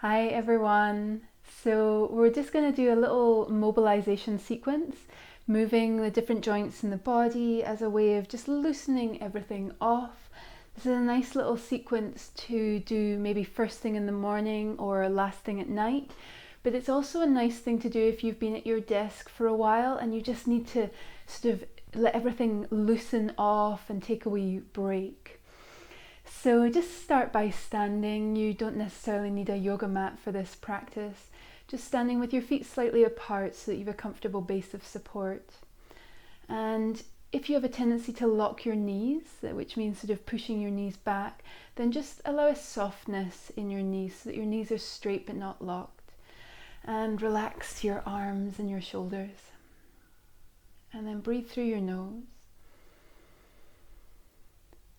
Hi everyone. So we're just going to do a little mobilization sequence, moving the different joints in the body as a way of just loosening everything off. This is a nice little sequence to do maybe first thing in the morning or last thing at night, but it's also a nice thing to do if you've been at your desk for a while and you just need to sort of let everything loosen off and take a wee break. So just start by standing. You don't necessarily need a yoga mat for this practice. Just standing with your feet slightly apart so that you have a comfortable base of support. And if you have a tendency to lock your knees, which means sort of pushing your knees back, then just allow a softness in your knees so that your knees are straight but not locked. And relax your arms and your shoulders. And then breathe through your nose.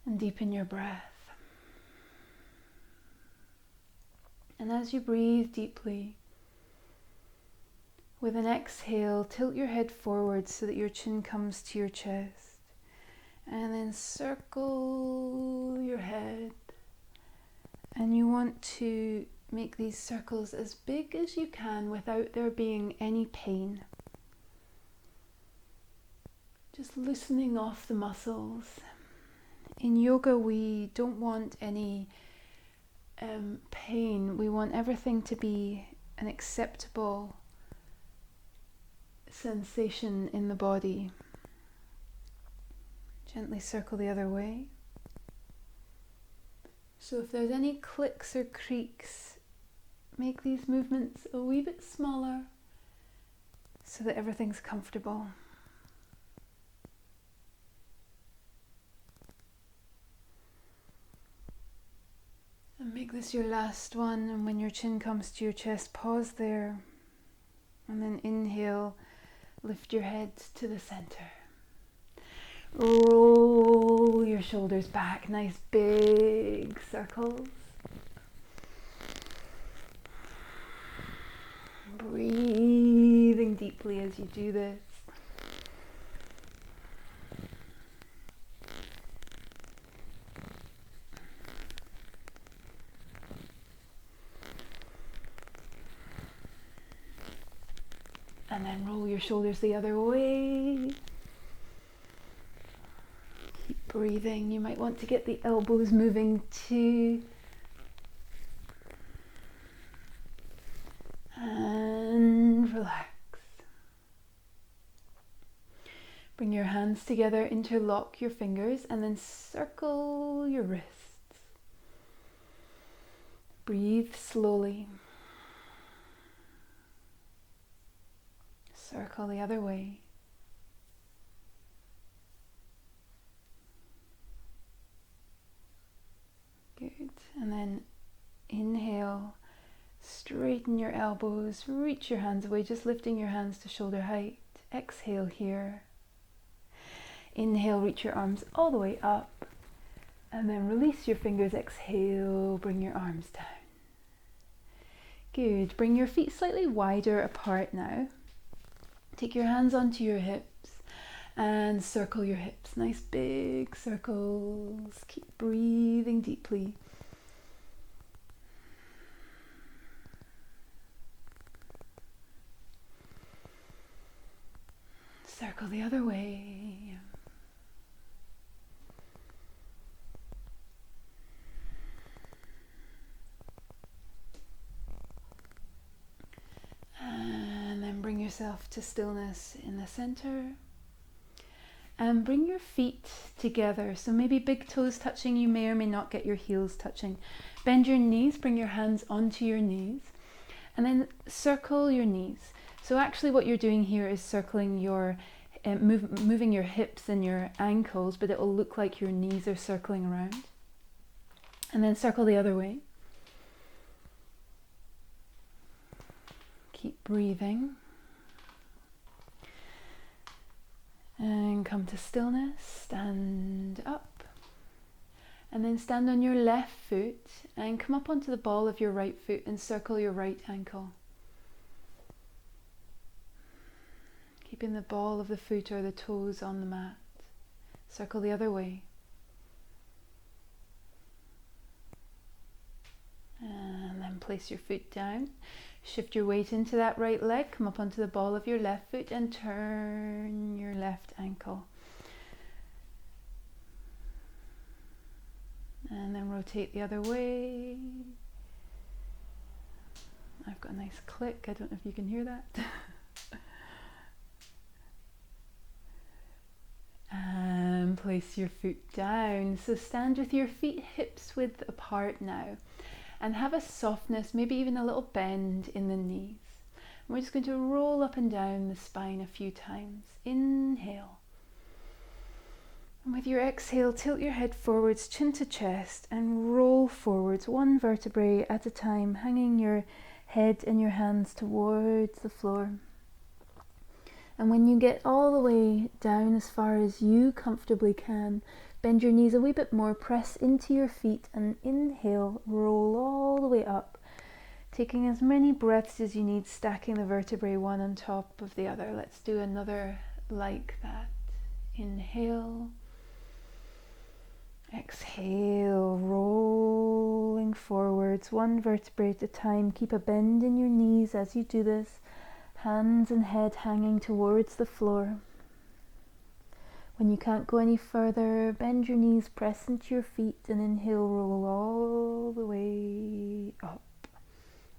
And deepen your breath. And as you breathe deeply, with an exhale, tilt your head forward so that your chin comes to your chest. And then circle your head. And you want to make these circles as big as you can without there being any pain. Just loosening off the muscles. In yoga, we don't want any pain. We want everything to be an acceptable sensation in the body. Gently circle the other way. So if there's any clicks or creaks, make these movements a wee bit smaller so that everything's comfortable. And make this your last one, and when your chin comes to your chest, pause there. And then inhale, lift your head to the center. Roll your shoulders back, nice big circles. Breathing deeply as you do this. And then roll your shoulders the other way. Keep breathing. You might want to get the elbows moving too. And relax. Bring your hands together, interlock your fingers, and then circle your wrists. Breathe slowly. Circle the other way. Good. And then inhale, straighten your elbows, reach your hands away, just lifting your hands to shoulder height. Exhale here. Inhale, reach your arms all the way up. And then release your fingers, exhale, bring your arms down. Good. Bring your feet slightly wider apart now. Take your hands onto your hips and circle your hips. Nice big circles. Keep breathing deeply. Circle the other way. Bring yourself to stillness in the center. And bring your feet together. So maybe big toes touching, you may or may not get your heels touching. Bend your knees, bring your hands onto your knees. And then circle your knees. So actually what you're doing here is circling your, moving your hips and your ankles, but it will look like your knees are circling around. And then circle the other way. Keep breathing. And come to stillness, stand up. And then stand on your left foot and come up onto the ball of your right foot and circle your right ankle. Keeping the ball of the foot or the toes on the mat. Circle the other way. And then And place your foot down. Shift your weight into that right leg, come up onto the ball of your left foot and turn your left ankle. And then rotate the other way. I've got a nice click, I don't know if you can hear that. And place your foot down. So stand with your feet hips width apart now. And have a softness, maybe even a little bend in the knees. And we're just going to roll up and down the spine a few times. Inhale. And with your exhale, tilt your head forwards, chin to chest, and roll forwards, one vertebrae at a time, hanging your head and your hands towards the floor. And when you get all the way down as far as you comfortably can, bend your knees a wee bit more, press into your feet, and inhale, roll all the way up, taking as many breaths as you need, stacking the vertebrae one on top of the other. Let's do another like that. Inhale, exhale, rolling forwards, one vertebrae at a time. Keep a bend in your knees as you do this, hands and head hanging towards the floor. When you can't go any further, bend your knees, press into your feet, and inhale, roll all the way up,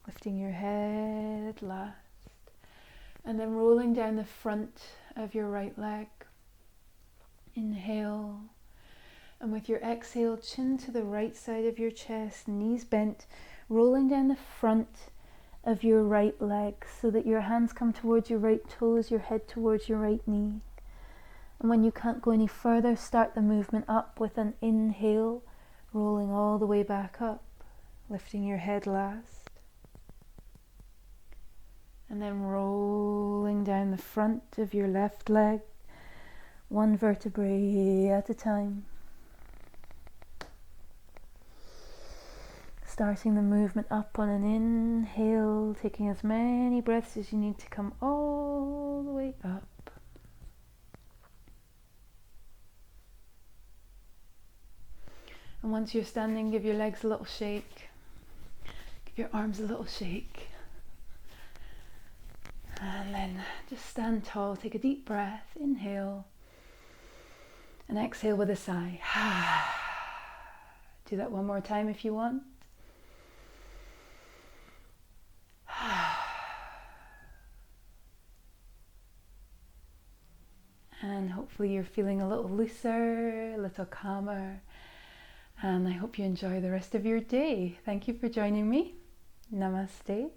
lifting your head last, and then rolling down the front of your right leg. Inhale, and with your exhale, chin to the right side of your chest, knees bent, rolling down the front of your right leg so that your hands come towards your right toes, your head towards your right knee. And when you can't go any further, start the movement up with an inhale, rolling all the way back up, lifting your head last. And then rolling down the front of your left leg, one vertebrae at a time. Starting the movement up on an inhale, taking as many breaths as you need to come all the way up. And once you're standing, give your legs a little shake. Give your arms a little shake. And then just stand tall, take a deep breath, inhale. And exhale with a sigh. Do that one more time if you want. And hopefully you're feeling a little looser, a little calmer. And I hope you enjoy the rest of your day. Thank you for joining me. Namaste.